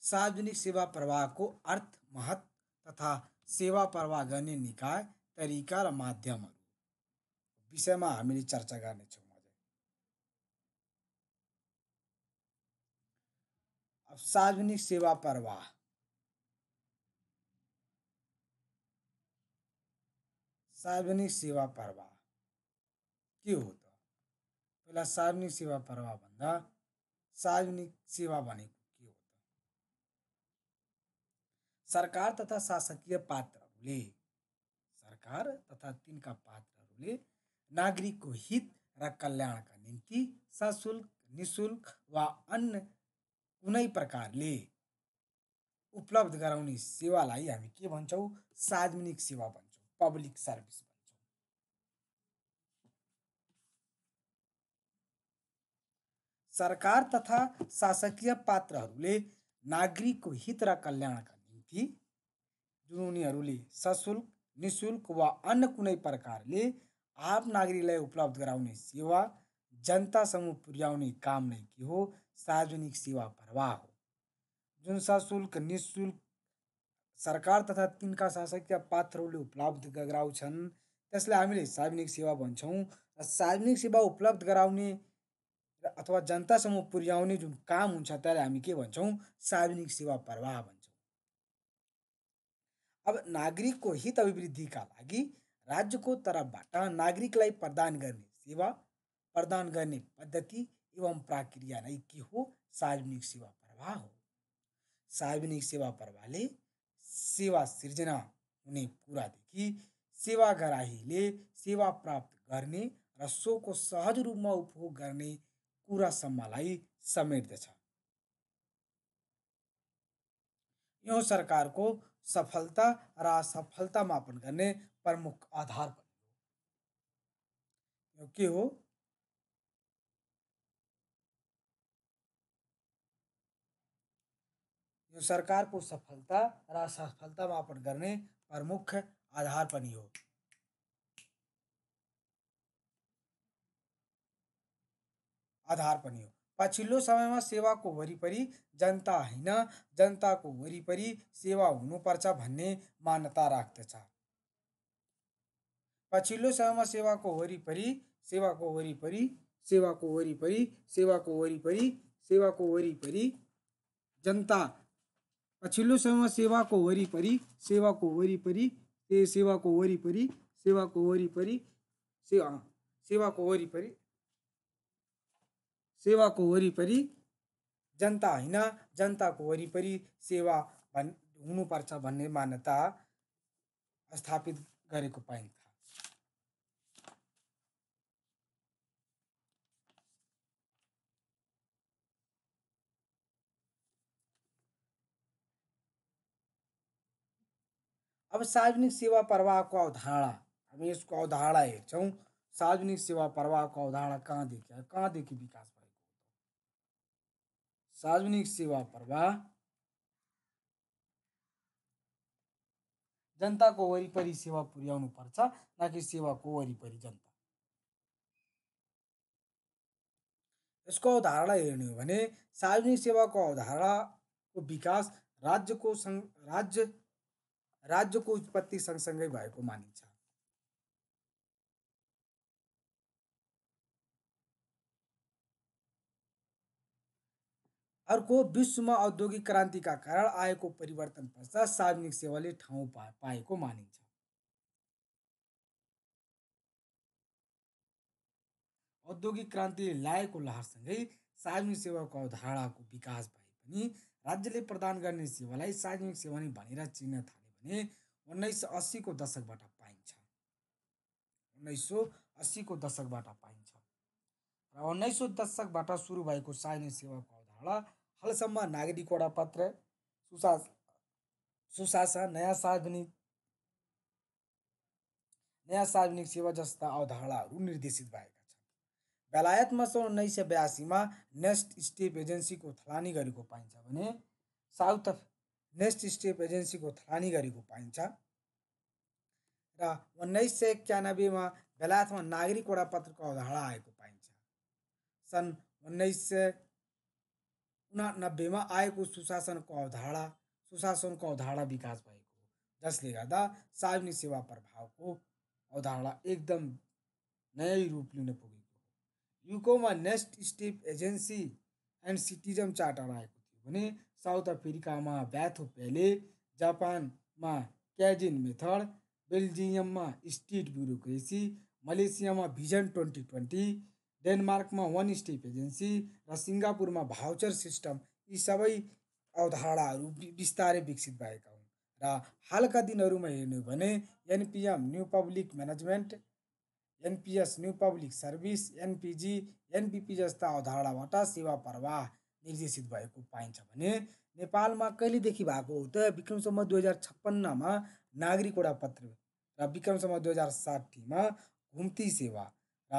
सार्वजनिक सेवा प्रवाहको अर्थ, महत्व तथा सेवा प्रवाह गर्ने निकाय, तरिका र माध्यमहरू विषयमा हामीले चर्चा गर्नेछौँ। अब सार्वजनिक सेवा प्रवाह, सार्वजनिक सेवा प्रवाह के हो त? पहिला सार्वजनिक सेवा प्रवाह भन्दा सार्वजनिक सेवा भनेको के हो त? सरकार तथा शासकीय पात्रहरूले, सरकार तथा तिनका पात्रहरूले नागरिकको हित र कल्याणका निम्ति सशुल्क, निशुल्क वा अन्य कुनै प्रकारले उपलब्ध गराउने सेवालाई हामी के भन्छौँ? सार्वजनिक सेवा भन्छौँ, पब्लिक सर्भिस भन्छौँ। सरकार तथा शासकीय पात्रहरूले नागरिकको हित र कल्याणका निम्ति जुन उनीहरूले सशुल्क, निशुल्क वा अन्य कुनै प्रकारले आम नागरिकलाई उपलब्ध गराउने सेवा जनता समूह पुर्याउने काम नै के हो? सार्वजनिक सेवा प्रवाह हो। जुन सशुल्क, निशुल्क सरकार तथा तिनका शासकीय पात्रहरूले उपलब्ध गराउँछन् त्यसलाई हामीले सार्वजनिक सेवा भन्छौँ। र सार्वजनिक सेवा उपलब्ध गराउने अथवा जनता समूह पुर्याउने जुन काम हुन्छ त्यसलाई हामी के भन्छौँ? सार्वजनिक सेवा प्रवाह भन्छौँ। अब नागरिकको हित अभिवृद्धिका लागि राज्यको तर्फबाट नागरिकलाई प्रदान गर्ने सेवा प्रदान गर्ने पद्धति एवं प्रक्रिया नै के हो? सार्वजनिक सेवा प्रवाह हो। सार्वजनिक सेवा प्रवाहले सेवा सिर्जना हुने कुरादेखि सेवा ग्राहीले सेवा प्राप्त गर्ने र सोको सहज रूपमा उपभोग गर्ने कुरासम्मलाई समेट्दछ। यो सरकारको सफलता र असफलता मापन गर्ने प्रमुख आधार पनि हो। यो के हो? यो सरकारको सफलता र असफलता मापन गर्ने प्रमुख आधार पनि हो। पछिल्लो समयमा सेवाको वरिपरि जनता होइन, जनताको वरिपरि सेवा हुनुपर्छ भन्ने मान्यता राख्दछ। पछिल्लो समयमा सेवाको वरिपरि जनता, पछिल्लो समयमा सेवाको वरिपरि जनता होइन, जनताको वरिपरि सेवा हुनुपर्छ भन्ने मान्यता स्थापित गरेको पाइन्छ। अब सार्वजनिक सेवा प्रवाहको अवधारणा, हामी यसको अवधारणा हेर्छौँ। सार्वजनिक सेवा प्रवाहको अवधारणा कहाँदेखि विकास भएको? सार्वजनिक सेवा प्रवाह जनताको वरिपरि सेवा पुर्याउनु पर्छ, न कि सेवाको वरिपरि जनता। यसको अवधारणा हेर्ने हो भने सार्वजनिक सेवाको अवधारणाको विकास राज्यको उत्पत्ति सँगसँगै भएको मानिन्छ। अर्को, विश्वमा औद्योगिक क्रान्तिका कारण आएको परिवर्तन पश्चात सार्वजनिक सेवाले ठाउँ पाएको मानिन्छ। औद्योगिक क्रान्तिले ल्याएको लहरसँगै सार्वजनिक सेवाको अवधारणाको विकास भए पनि राज्यले प्रदान गर्ने सेवालाई सार्वजनिक सेवा नै भनेर चिन्न थाले भने 1980 को दशकबाट पाइन्छ। 1980 को दशकबाट पाइन्छ र 1900 दशकबाट सुरु भएको सार्वजनिक सेवाको अवधारणा हालसम्म नागरिक वडापत्र, सुशासन, नयाँ सार्वजनिक सेवा जस्ता अवधारणाहरू निर्देशित भएका छन्। बेलायतमा सन् 1982 मा नेक्स्ट स्टेप एजेन्सीको थलानी गरेको पाइन्छ भने साउथ नेक्स्ट स्टेप एजेन्सीको थलानी गरेको पाइन्छ र 1991 मा बेलायतमा नागरिक वडापत्रको अवधारणा आएको पाइन्छ। सन् मा आएको सुशासनको अवधारणा विकास भएको हो, जसले गर्दा सार्वजनिक सेवा प्रभावको अवधारणा एकदम नयाँ रूप लिन पुगेको हो। युकोमा next step agency and citizen charter आएको थियो भने साउथ अफ्रिकामा ब्याथो पेले, जापानमा क्याजिन मेथड, बेल्जियममा स्टेट ब्युरोक्रेसी, मलेसियामा भिजन 2020, डेनमार्कमा वान स्टेप एजेन्सी र सिङ्गापुरमा भाउचर सिस्टम, यी सबै अवधारणाहरू बिस्तारै विकसित भएका हुन्। र हालका दिनहरूमा हेर्ने हो भने NPM new public management, NPS new public service, NPG, NPP जस्ता अवधारणाबाट सेवा प्रवाह निर्देशित भएको पाइन्छ भने नेपालमा कहिलेदेखि भएको हो त विक्रम सम्वत 2056मा नागरिक वडापत्र र विक्रम सम्वत 2060मा घुम्ती सेवा र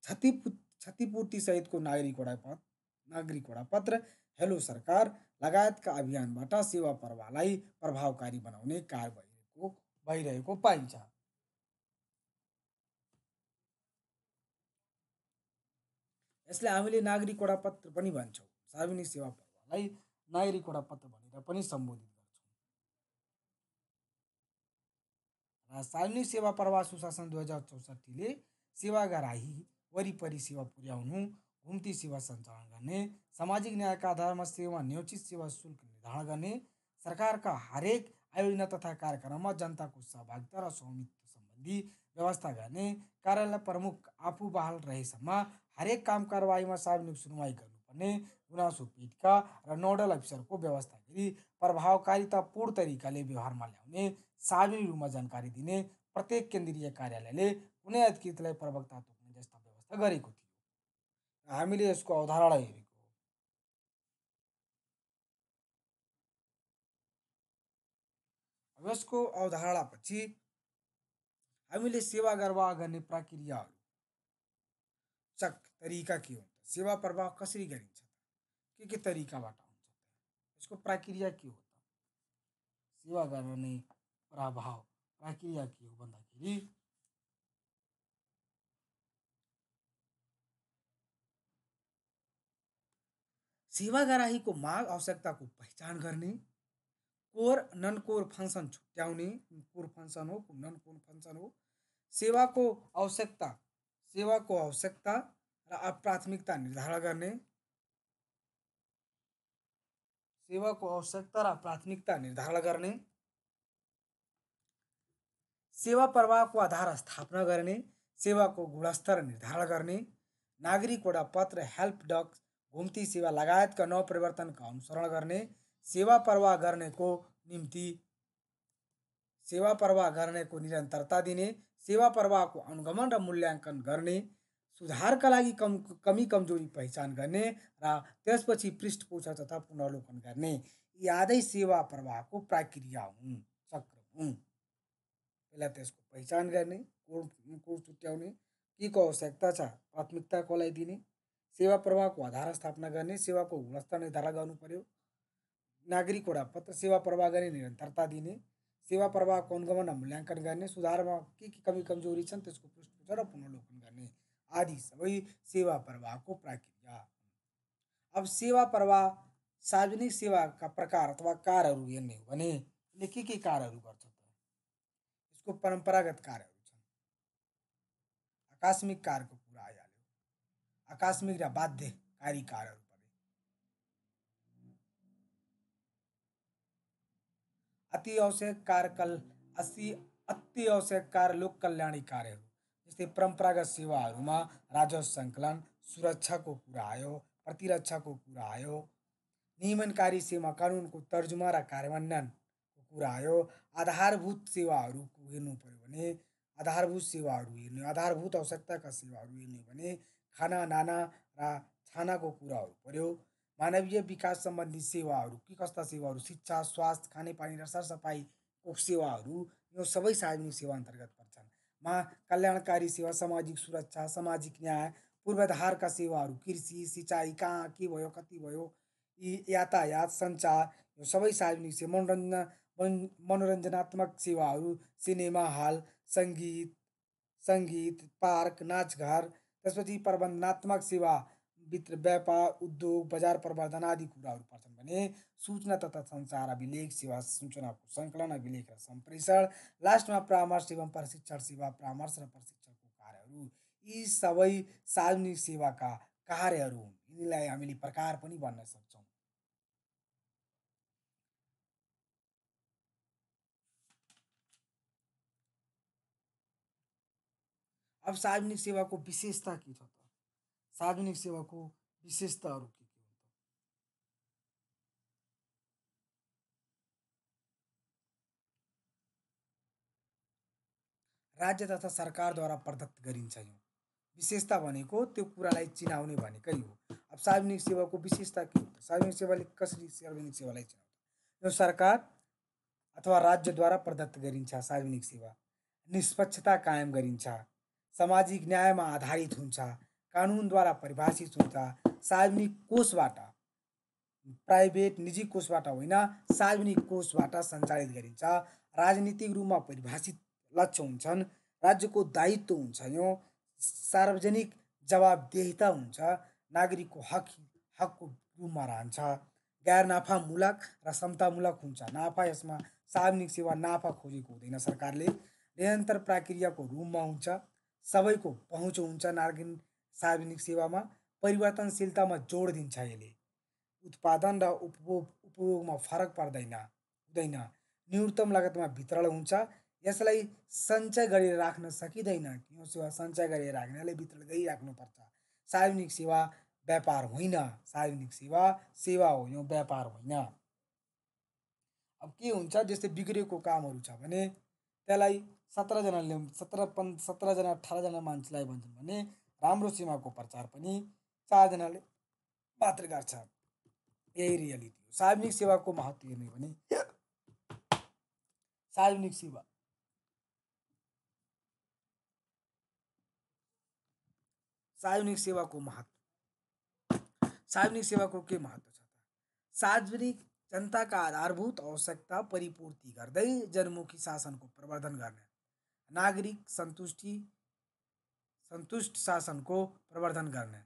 क्षतिपूर्ति सहितको नागरिक वडापत्र, हेलो सरकार लगायतका अभियानबाट सेवा प्रवाहलाई प्रभावकारी बनाउने कार्य भइरहेको पाइन्छ। यसलाई हामीले नागरिक वडापत्र पनि भन्छौँ। सार्वजनिक सेवा प्रवाहलाई नागरिक वडापत्र भनेर पनि सम्बोधित गर्छौँ। र सार्वजनिक सेवा प्रवाह सुशासन 2064ले सेवाग्राही वरिपरि सेवा पुर्याउनु, घुम्ती सेवा सञ्चालन गर्ने, सामाजिक न्यायका आधारमा सेवा न्योचित सेवा शुल्क निर्धारण गर्ने, सरकारका हरेक आयोजना तथा कार्यक्रममा जनताको सहभागिता र स्वामित्व सम्बन्धी व्यवस्था गर्ने, कार्यालय प्रमुख आफू बहाल रहेसम्म हरेक काम कारवाहीमा सार्वजनिक सुनवाई गर्नुपर्ने, गुनासो पीठका र नोडल अफिसरको व्यवस्था गरी प्रभावकारितापूर्ण तरिकाले व्यवहारमा ल्याउने, सार्वजनिक रूपमा जानकारी दिने, प्रत्येक केन्द्रीय कार्यालयले कुनै अधिकृतलाई प्रवक्ता तोक्ने जस्ता व्यवस्था गरेको थियो। हामीले यसको अवधारणा हेरेको हो। अब यसको अवधारणापछि हामीले सेवा निर्वाह गर्ने प्रक्रियाहरू तरिका के हुन्छ, सेवा प्रवाह कसरी गरिन्छ, के तरिकाबाट हुन्छ, यसको प्रक्रिया के हो त, सेवा गर्ने प्रभाव प्रक्रिया के हो भन्दाखेरि सेवाग्राहीको माग आवश्यकताको पहिचान गर्ने, कोर नन कोर फङ्सन छुट्याउने, कोर फङ्सन हो नन कोर फङ्सन हो, सेवाको आवश्यकता र प्राथमिकता निर्धारण गर्ने, सेवा प्रवाहको आधार स्थापना गर्ने, सेवाको गुणस्तर निर्धारण गर्ने, नागरिक वडापत्र, हेल्प डेस्क, घुम्ती सेवा लगायतका नवपरिवर्तनका अनुसरण गर्ने, सेवा प्रवाह गर्नेको निरन्तरता दिने, सेवा प्रवाहको अनुगमन र मूल्याङ्कन गर्ने, सुधारका लागि कमी कमजोरी पहिचान गर्ने र त्यसपछि पृष्ठपोषण तथा पुनर्लोकन गर्ने, यी आधै सेवा प्रवाहको प्रक्रिया हुन्, चक्र हुन्। पहिला त्यसको पहिचान गर्ने, कोड छुट्याउने, के को आवश्यकता छ प्राथमिकता कसलाई दिने, सेवा प्रवाहको आधार स्थापना गर्ने, सेवाको गुणस्तर निर्धारण गर्नु पर्यो, नागरिक वडापत्र, सेवा प्रवाह गर्ने निरन्तरता दिने, सेवा प्रवाहको अनुगमन र मूल्याङ्कन गर्ने, सुधारमा के कमी कमजोरी छन् त्यसको पृष्ठपोषण र पुनर्लोकन गर्ने, आदि सबै सेवा प्रवाहको प्रक्रिया। अब सेवा प्रवाह सार्वजनिक सेवाका प्रकार अथवा कार्यहरू हेर्ने हो भने यसले के कार्यहरू गर्छ त, यसको परम्परागत कार्यहरू छन्। आकस्मिक कार्यको कुरा आइहाल्यो, आकस्मिक र बाध्यकारी कार्यहरू परे, अति आवश्यक कार्य लोक कल्याणी कार्यहरू, जस्तै परम्परागत सेवाहरूमा राजस्व सङ्कलन, सुरक्षाको कुरा आयो, प्रतिरक्षाको कुरा आयो, नियमनकारी सेवा कानुनको तर्जुमा र कार्यान्वयनको कुरा आयो, आधारभूत सेवाहरूको हेर्नु पर्यो भने आधारभूत आवश्यकताका सेवाहरू हेर्ने हो भने खाना नाना र छानाको कुराहरू पर्यो, मानवीय विकास सम्बन्धी सेवाहरू के कस्ता सेवाहरू, शिक्षा, स्वास्थ्य, खानेपानी र सरसफाइको सेवाहरू, यो सबै सार्वजनिक सेवा अन्तर्गत पर्छन्। कल्याणकारी सेवा, सामाजिक सुरक्षा, सामाजिक न्याय, पूर्वाधारका सेवाहरू, कृषि, सिँचाइ, कहाँ के भयो कति भयो, यातायात, सञ्चार, यो सबै सार्वजनिक सेवा, मनोरञ्जनात्मक सेवाहरू, सिनेमा हल, सङ्गीत, पार्क, नाचघर, त्यसपछि प्रबन्धनात्मक सेवा, भित्र व्यापार उद्योग बजार प्रवर्धन आदि कुराहरू पर्छन् भने सूचना तथा सञ्चार अभिलेख सेवा सूचनाको सङ्कलन अभिलेख र सम्प्रेषण लास्टमा परामर्श एवं प्रशिक्षण सेवा परामर्श र प्रशिक्षणको कार्यहरू यी सबै सार्वजनिक सेवाका कार्यहरू हुन्। यिनीलाई हामीले प्रकार पनि भन्न सक्छौँ। अब सार्वजनिक सेवाको विशेषता के छ त? सार्वजनिक सेवाको विशेषताहरू के हुन् त? राज्य तथा सरकारद्वारा प्रदत्त गरिन्छ यो। विशेषता भनेको त्यो कुरालाई चिनाउने भनेकै हो। अब सार्वजनिक सेवाको विशेषता के हो त? सार्वजनिक सेवाले कसरी सार्वजनिक सेवालाई चिनाउँछ? यो सरकार अथवा राज्यद्वारा प्रदत्त गरिन्छ सार्वजनिक सेवा। निष्पक्षता कायम गरिन्छ। सामाजिक न्यायमा आधारित हुन्छ। कानुनद्वारा परिभाषित हुन्छ। सार्वजनिक कोषबाट, प्राइभेट निजी कोषबाट होइन, सार्वजनिक कोषबाट सञ्चालित गरिन्छ। राजनीतिक रूपमा परिभाषित लक्ष्य हुन्छन्। राज्यको दायित्व हुन्छ यो। सार्वजनिक जवाबदेहिता हुन्छ। नागरिकको हकको रूपमा रहन्छ। गैर नाफामूलक र समतामूलक हुन्छ। नाफा यसमा सार्वजनिक सेवा नाफा खोजेको हुँदैन सरकारले। निरन्तर प्रक्रियाको रूपमा हुन्छ। सबैको पहुँच हुन्छ नागरिक सार्वजनिक सेवामा। परिवर्तनशीलतामा जोड दिन्छ यसले। उत्पादन र उपभोगमा फरक पर्दैन हुँदैन। न्यूनतम लागतमा वितरण हुन्छ। यसलाई सञ्चय गरेर राख्न सकिँदैन। यो सेवा सञ्चय गरेर राख्नेले वितरण गरिराख्नुपर्छ। सार्वजनिक सेवा व्यापार होइन। सार्वजनिक सेवा सेवा हो, यो व्यापार होइन। अब के हुन्छ, जस्तै बिग्रेको कामहरू छ भने त्यसलाई 17जना 18जना मान्छेलाई भन्छन् भने राम्रो सेवाको प्रचार पनि 4जनाले मात्र गर्छ। यही रियालिटी हो। सार्वजनिक सेवाको महत्त्व हेर्ने हो भने सार्वजनिक सेवा सार्वजनिक सेवाको महत्त्व। सार्वजनिक सेवाको के महत्त्व छ त? सार्वजनिक जनताका आधारभूत आवश्यकता परिपूर्ति गर्दै जनमुखी शासनको प्रवर्धन गर्ने, नागरिक सन्तुष्ट शासनको प्रवर्धन गर्ने,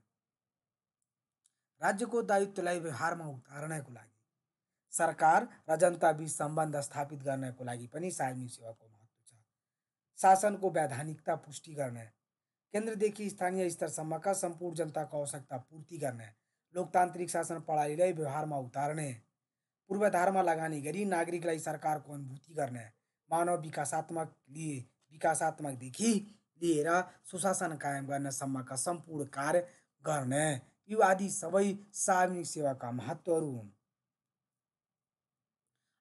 राज्यको दायित्वलाई व्यवहारमा उतार्नको लागि, सरकार र जनताबीच सम्बन्ध स्थापित गर्नको लागि पनि सार्वजनिक सेवाको महत्त्व छ। शासनको वैधानिकता पुष्टि गर्ने, केन्द्रदेखि स्थानीय स्तरसम्मका सम्पूर्ण जनताको आवश्यकता पूर्ति गर्ने, लोकतान्त्रिक शासन प्रणालीलाई व्यवहारमा उतार्ने, पूर्वाधारमा लगानी गरी नागरिकलाई सरकारको अनुभूति गर्ने, मानव विकासात्मकदेखि लिएर सुशासन कायम गर्नसम्मका सम्पूर्ण कार्य गर्ने, यो आदि सबै सार्वजनिक सेवाका महत्त्वहरू हुन्।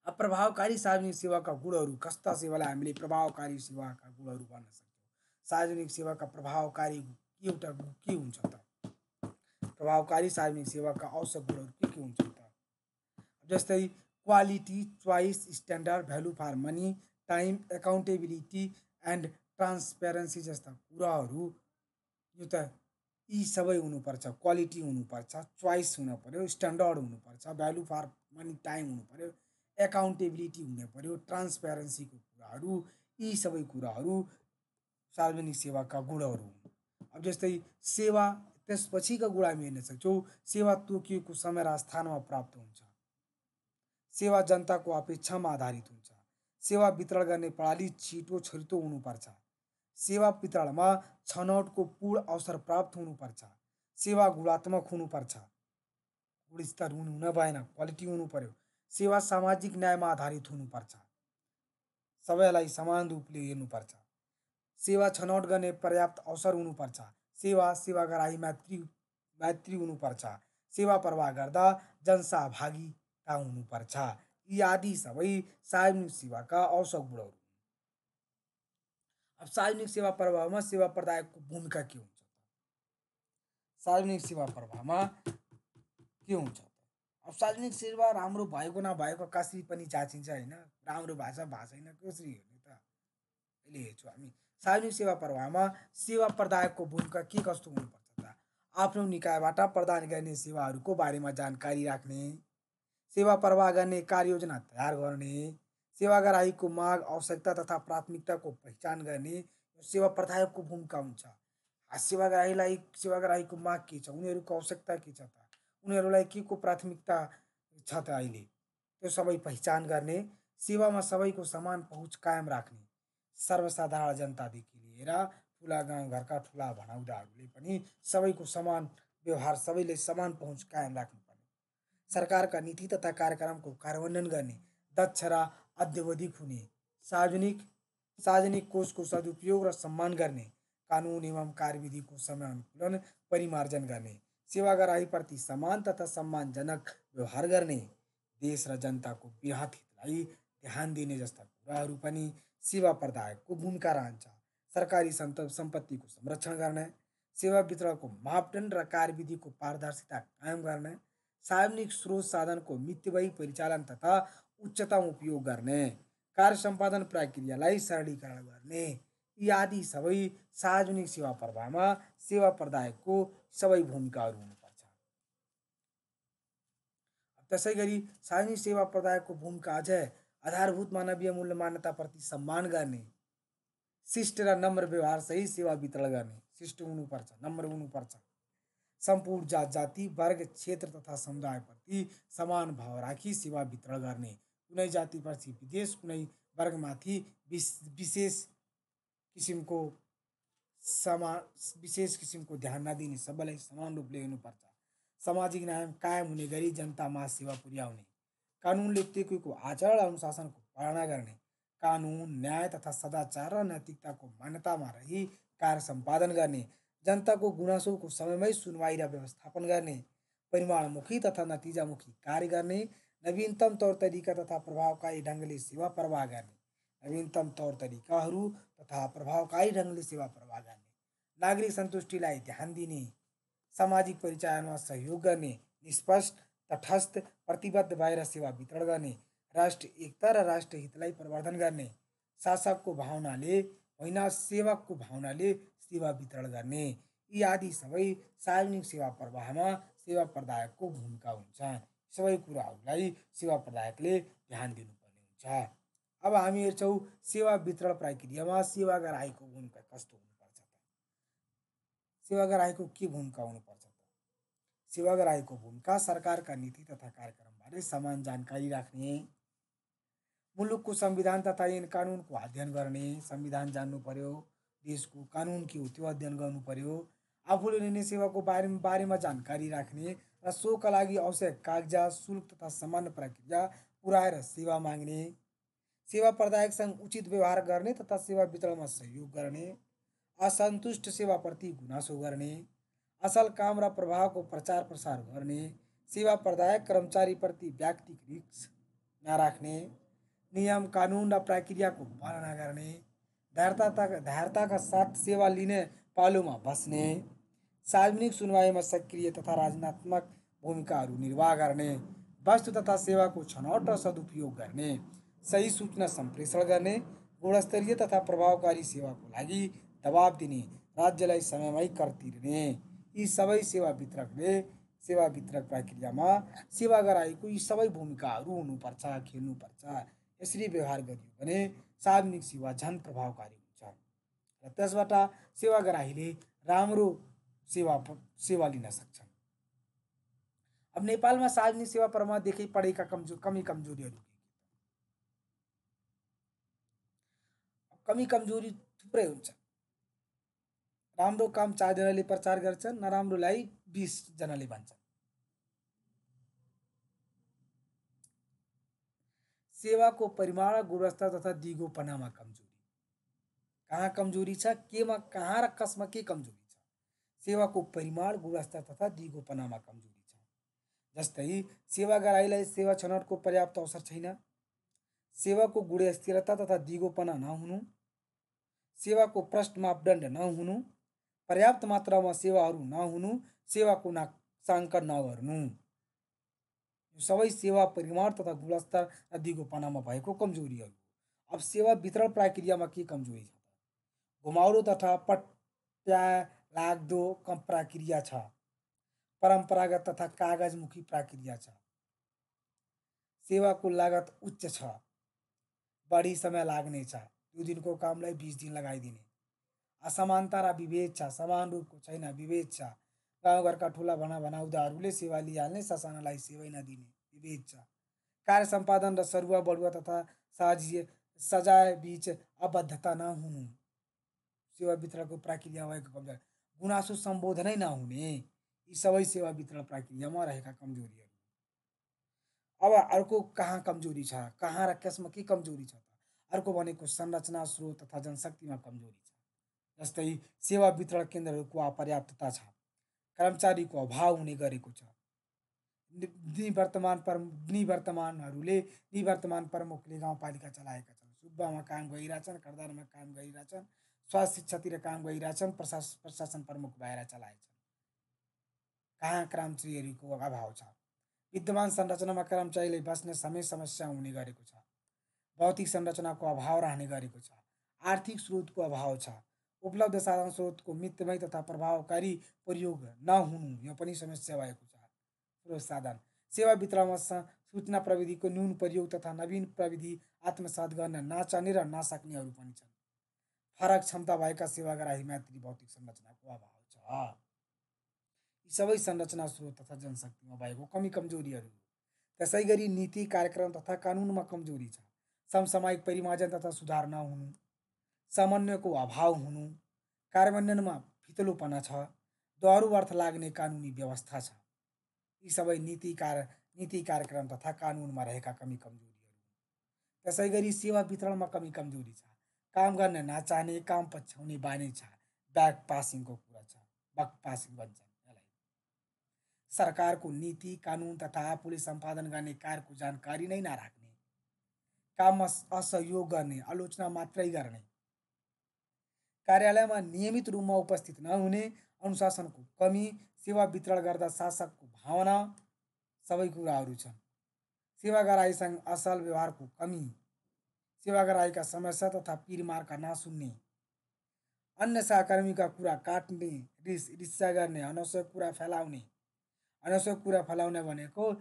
अब प्रभावकारी सार्वजनिक सेवाका गुणहरू कस्ता सेवालाई हामीले प्रभावकारी सेवाका गुणहरू भन्न सक्छौँ? सार्वजनिक सेवाका प्रभावकारी एउटा के हुन्छ त? प्रभावकारी सार्वजनिक सेवाका आवश्यक गुणहरू के हुन्छ त? जस्तै quality, choice, standard, value for money, time, accountability and transparency जस्ता कुराहरू। यो त यी सबै हुनुपर्छ। क्वालिटी हुनुपर्छ, चोइस हुनु पर्यो, स्ट्यान्डर्ड हुनुपर्छ, भ्यालु फर मनी टाइम हुनु पर्यो, एकाउन्टेबिलिटी हुनु पर्यो, ट्रान्सपेरेन्सीको कुराहरू, यी सबै कुराहरू सार्वजनिक सेवाका गुणहरू हुन्। अब जस्तै सेवा, त्यसपछिका गुण हामी हेर्न सक्छौँ। सेवा तोकिएको समय र स्थानमा प्राप्त हुन्छ। सेवा जनताको अपेक्षामा आधारित हुन्छ। सेवा वितरण गर्ने प्रणाली छिटो हुनुपर्छ। सेवा वितरणमा छनौटको पूर्ण अवसर प्राप्त हुनुपर्छ। सेवा गुणात्मक हुनुपर्छ। गुणस्तर हुन भएन, क्वालिटी हुनु पर्यो। सेवा सामाजिक न्यायमा आधारित हुनुपर्छ। सबैलाई समान रूपले हेर्नुपर्छ। सेवा छनौट गर्ने पर्याप्त अवसर हुनुपर्छ। सेवाग्राही मैत्री हुनुपर्छ। सेवा प्रवाह गर्दा जनसहभागिता हुनुपर्छ। यी आदि सबै सार्वजनिक सेवाका आवश्यक गुणहरू। अब सार्वजनिक सेवा प्रवाहमा सेवा प्रदायकको भूमिका के हुन्छ त? सार्वजनिक सेवा प्रवाहमा के हुन्छ त? अब सार्वजनिक सेवा राम्रो भएको नभएको कसरी पनि जाँचिन्छ होइन। राम्रो भएको छैन कसरी हेर्ने त? अहिले हेर्छौँ हामी। सार्वजनिक सेवा प्रवाहमा सेवा प्रदायकको भूमिका के कस्तो हुनुपर्छ त? आफ्नो निकायबाट प्रदान गर्ने सेवाहरूको बारेमा जानकारी राख्ने, सेवा प्रवाह गर्ने कार्ययोजना तयार गर्ने, सेवाग्राहीको माग, आवश्यकता तथा प्राथमिकताको पहिचान गर्ने, सेवा प्रदायकको भूमिका हुन्छ। सेवाग्राहीको माग के छ, उनीहरूको आवश्यकता के छ त, उनीहरूलाई के को प्राथमिकता छ त अहिले, त्यो सबै पहिचान गर्ने, सेवामा सबैको समान पहुँच कायम राख्ने, सर्वसाधारण जनतादेखि लिएर ठुला गाउँघरका ठुला भनाउँदाहरूले पनि सबैको समान व्यवहार, सबैले समान पहुँच कायम राख्नुपर्ने, सरकारका नीति तथा कार्यक्रमको कार्यान्वयन गर्ने, दक्ष र अद्यावधिक हुने, सार्वजनिक सार्वजनिक कोषको सदुपयोग र सम्मान गर्ने, कानुन एवं कार्यविधिको समय अनुकूलन परिमार्जन गर्ने, सेवाग्राहीप्रति समान तथा सम्मानजनक व्यवहार गर्ने, देश र जनताको बृहत हितलाई ध्यान दिने जस्ता कुराहरू पनि सेवा प्रदायकको भूमिका रहन्छ। सरकारी सम्पत्तिको संरक्षण गर्ने, सेवा वितरणको मापदण्ड र कार्यविधिको पारदर्शिता कायम गर्ने, सार्वजनिक स्रोत साधनको मितव्ययी परिचालन तथा उच्चतम उपयोग गर्ने, कार्य सम्पादन प्रक्रियालाई सरलीकरण गर्ने, यी आदि सबै सार्वजनिक सेवा प्रवाहमा सेवा प्रदायकको सबै भूमिकाहरू हुनुपर्छ। त्यसै गरी सार्वजनिक सेवा प्रदायकको भूमिका अझै आधारभूत मानवीय मूल्य मान्यताप्रति सम्मान गर्ने, शिष्ट र नम्र व्यवहार सहित सेवा वितरण गर्ने, शिष्ट हुनुपर्छ, नम्र हुनुपर्छ, सम्पूर्ण जात जाति वर्ग क्षेत्र तथा समुदायप्रति समान भाव राखी सेवा वितरण गर्ने, कुनै जातिप्रति विशेष, कुनै वर्गमाथि विशेष किसिमको विशेष किसिमको ध्यान नदिने, सबैलाई समान रूपले हेर्नुपर्छ, सामाजिक न्याय कायम हुने गरी जनतामा सेवा पुर्याउने, कानुनले तोकेको आचरण अनुशासनको पालना गर्ने, कानुन न्याय तथा सदाचार र नैतिकताको मान्यतामा रही कार्य सम्पादन गर्ने, जनताको गुनासोको समयमै सुनवाई र व्यवस्थापन गर्ने, परिमाणमुखी तथा नतिजामुखी कार्य गर्ने, नवीनतम तौर तरिका तथा प्रभावकारी ढङ्गले सेवा प्रवाह गर्ने, नवीनतम तौर तरिकाहरू तथा प्रभावकारी ढङ्गले सेवा प्रवाह गर्ने, नागरिक सन्तुष्टिलाई ध्यान दिने, सामाजिक परिचयमा सहयोग गर्ने, निष्पक्ष तटस्थ प्रतिबद्ध भएर सेवा वितरण गर्ने, राष्ट्र एकता र राष्ट्र हितलाई प्रवर्धन गर्ने, शासकको भावनाले होइन सेवकको भावनाले सेवा वितरण गर्ने, यी आदि सबै सार्वजनिक सेवा प्रवाहमा सेवा प्रदायकको भूमिका हुन्छ। सबै कुराहरूलाई सेवा प्रदायकले ध्यान दिनुपर्ने हुन्छ। अब हामी हेर्छौँ सेवा वितरण प्रक्रियामा सेवाग्राहीको भूमिका कस्तो हुनुपर्छ त, सेवाग्राहीको के भूमिका हुनुपर्छ त, सेवाग्राहीको भूमिका सरकारका नीति तथा कार्यक्रमबारे समान जानकारी राख्ने, मुलुकको संविधान तथा ऐन कानुनको अध्ययन गर्ने, संविधान जान्नु पर्यो, देशको कानुन के हो त्यो अध्ययन गर्नु पर्यो, आफूले लिने सेवाको बारेमा जानकारी राख्ने र सोका लागि आवश्यक कागजात, शुल्क तथा सामान्य प्रक्रिया पुर्याएर सेवा माग्ने, सेवा प्रदायकसँग उचित व्यवहार गर्ने तथा सेवा वितरणमा सहयोग गर्ने, असन्तुष्ट सेवाप्रति गुनासो गर्ने, असल काम र प्रभावको प्रचार प्रसार गर्ने, सेवा प्रदायक कर्मचारीप्रति व्यक्तिगत रिस्क नराख्ने, नियम कानुन र प्रक्रियाको पालना गर्ने, धैर्यताका साथ सेवा लिने पालोमा बस्ने, सार्वजनिक सुनवाईमा सक्रिय तथा रचनात्मक भूमिकाहरू निर्वाह गर्ने, वस्तु तथा सेवाको छनौट र सदुपयोग गर्ने, सही सूचना सम्प्रेषण गर्ने, गुणस्तरीय तथा प्रभावकारी सेवाको लागि दबाब दिने, राज्यलाई समयमै कर तिर्ने, यी सबै सेवा वितरक प्रक्रियामा सेवाग्राहीको यी सबै भूमिकाहरू हुनुपर्छ, खेल्नुपर्छ। यसरी व्यवहार गरियो भने सार्वजनिक सेवा झन् प्रभावकारी हुन्छ र त्यसबाट सेवाग्राहीले राम्रो सेवा लिन सक्छन्। अब नेपालमा सार्वजनिक सेवा प्रवाहमा देखै परेका कमी कमजोरीहरू, कमी कमजोरी थुप्रै हुन्छ। राम्रो काम 4 जनाले प्रचार गर्छन्, नराम्रोलाई 20 जनाले भन्छन्। सेवाको परिमाण, गुणस्तर तथा दिगोपनामा कमजोरी, कहाँ कमजोरी छ, केमा कहाँ र कसमा के कमजोरी छ, सेवाको परिमाण, गुणस्तर तथा दिगोपनामा कमजोरी छ। जस्तै सेवाग्राहीलाई सेवा छनौटको पर्याप्त अवसर छैन, सेवाको गुणस्थिरता तथा दिगोपना नहुनु, सेवाको प्रष्ट मापदण्ड नहुनु, पर्याप्त मात्रामा सेवाहरू नहुनु, सेवाको नामाङ्कन नगर्नु, यो सबै सेवा परिमाण तथा गुणस्तर र दिगोपनामा भएको कमजोरीहरू। अब सेवा वितरण प्रक्रियामा के कमजोरी छ, घुमाउरो तथा पट्यालाग्दो प्रक्रिया छ, परम्परागत तथा कागजमुखी प्रक्रिया छ, सेवाको लागत उच्च छ, बढी समय लाग्नेछ, 2 दिनको कामलाई 20 दिन लगाइदिने, असमानता र विभेद छ, समान रूपको छैन, विभेद छ। गाउँघरका ठुला बनाउँदाहरूले सेवा लिइहाल्ने, ससानालाई सेवै नदिने विभेद छ। कार्य सम्पादन र सरुवा बढुवा तथा सजाय बीच अबद्धता नहुनु, सेवा वितरणको प्रक्रिया भएको कमजोरी, गुनासो सम्बोधनै नहुने, यी सबै सेवा वितरण प्रक्रियामा रहेका कमजोरीहरू। अब अर्को कहाँ कमजोरी छ, कहाँ र कसमा के कमजोरी छ त? अर्को भनेको संरचना, स्रोत तथा जनशक्तिमा कमजोरी छ। जस्तै सेवा वितरण केन्द्रहरूको अपर्याप्तता छ, कर्मचारीको अभाव हुने गरेको छ, निवर्तमान प्रमुखले गाउँपालिका चलाएका छन्, सुब्बामा काम गरिरहेछन्, करदारमा काम गरिरहेछन्, स्वास्थ्य शिक्षातिर काम गरिरहेछन्, प्रशासन प्रमुख भएर चलाएछन्। कहाँ कर्मचारीहरूको अभाव छ। विद्यमान संरचनामा कर्मचारीले बस्ने समय समस्या हुने गरेको छ, भौतिक संरचनाको अभाव रहने गरेको छ, आर्थिक स्रोतको अभाव छ, उपलब्ध साधन स्रोतको मितमय तथा प्रभावकारी प्रयोग नहुनु, यो पनि समस्या भएको छ। स्रोत साधन, सेवा वितरणमा सूचना प्रविधिको न्यून प्रयोग तथा नवीन प्रविधि आत्मसात गर्न नचाहने र नसक्नेहरू पनि छन्। फरक क्षमता भएका सेवाग्राहीमाथि भौतिक संरचनाको अभाव छ। यी सबै संरचना, स्रोत तथा जनशक्तिमा भएको कमी कमजोरीहरू। त्यसै गरी नीति, कार्यक्रम तथा कानुनमा कमजोरी छ, समसामयिक परिमार्जन तथा सुधार नहुनु, समन्वयको अभाव हुनु, कार्यान्वयनमा फितलोपना छ, दोहोरो अर्थ लाग्ने कानुनी व्यवस्था छ। यी सबै नीति, कार्यक्रम तथा कानुनमा रहेका कमी कमजोरीहरू। त्यसै गरी सेवा वितरणमा कमी कमजोरी छ, काम गर्न नचाहने, काम पछ्याउने बानी छ, ब्याक पासिङको कुरा छ, बक पासिङ भन्छ यसलाई। सरकारको नीति, कानुन तथा आफूले सम्पादन गर्ने कार्यको जानकारी नै नराख्ने, काममा असहयोग गर्ने, आलोचना मात्रै गर्ने, कार्यालयमा नियमित रूपमा उपस्थित नहुने, अनुशासनको कमी, सेवा वितरण गर्दा शासकको भावना, सबै कुराहरू छन्। सेवाग्राहीसँग असल व्यवहारको कमी, सेवाग्राहीका समस्या तथा पिरमारका नसुन्ने, अन्य सहकर्मीका कुरा काट्ने, रिस्सा गर्ने, अनावश्यक कुरा फैलाउने। अनावश्यक कुरा फैलाउने भनेको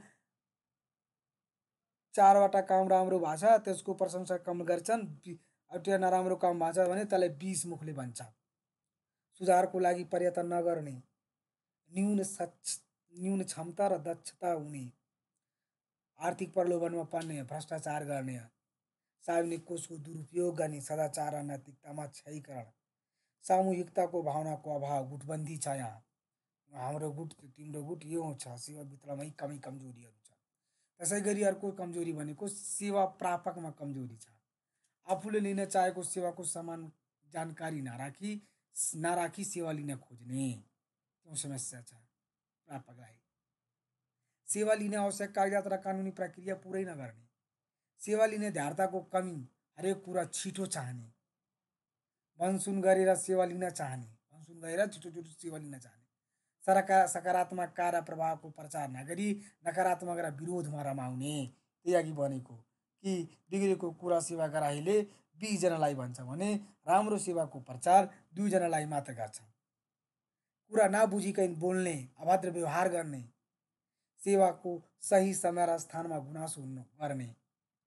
चारवटा काम राम्रो भएको छ त्यसको प्रशंसा कम गर्छन्, एउटा नराम्रो काम भएको छ भने त्यसलाई 20 मुखले भन्छ। सुधारको लागि प्रयत्न नगर्ने, न्यून क्षमता र दक्षता हुने, आर्थिक प्रलोभनमा पर्ने, भ्रष्टाचार गर्ने, सार्वजनिक कोषको दुरुपयोग गर्ने, सदाचार र नैतिकतामा क्षयीकरण, सामूहिकताको भावनाको अभाव, गुटबन्दी छ यहाँ, हाम्रो गुट तिम्रो गुट यो छ, सेवा वितरणमै कमी कमजोरीहरू छ। त्यसै गरी अर्को कमजोरी भनेको सेवा प्रापकमा कमजोरी छ, आफूले लिन चाहेको सेवाको समान जानकारी नराखी सेवा लिन खोज्ने, त्यो समस्या छ प्रापकलाई। सेवा लिने आवश्यक कागजात र कानुनी प्रक्रिया पुरै नगर्ने, सेवा लिने धैर्यताको कमी, हरेक कुरा छिटो चाहने, मनसुन गरेर सेवा लिन चाहने, मनसुन गरेर छिटो छिटो सेवा लिन चाहने, सकारात्मक कार्य प्रभावको प्रचार नगरी नकारात्मक र विरोधमा रमाउने। त्यही अघि भनेको कि बिग्रेको कुरा सेवाग्राहीले 20 जनालाई भन्छ भने राम्रो सेवाको प्रचार 2 जनालाई मात्र गर्छ। कुरा नबुझिकन बोल्ने, अभद्र व्यवहार गर्ने, सेवाको सही समय र स्थानमा गुनासो गर्ने,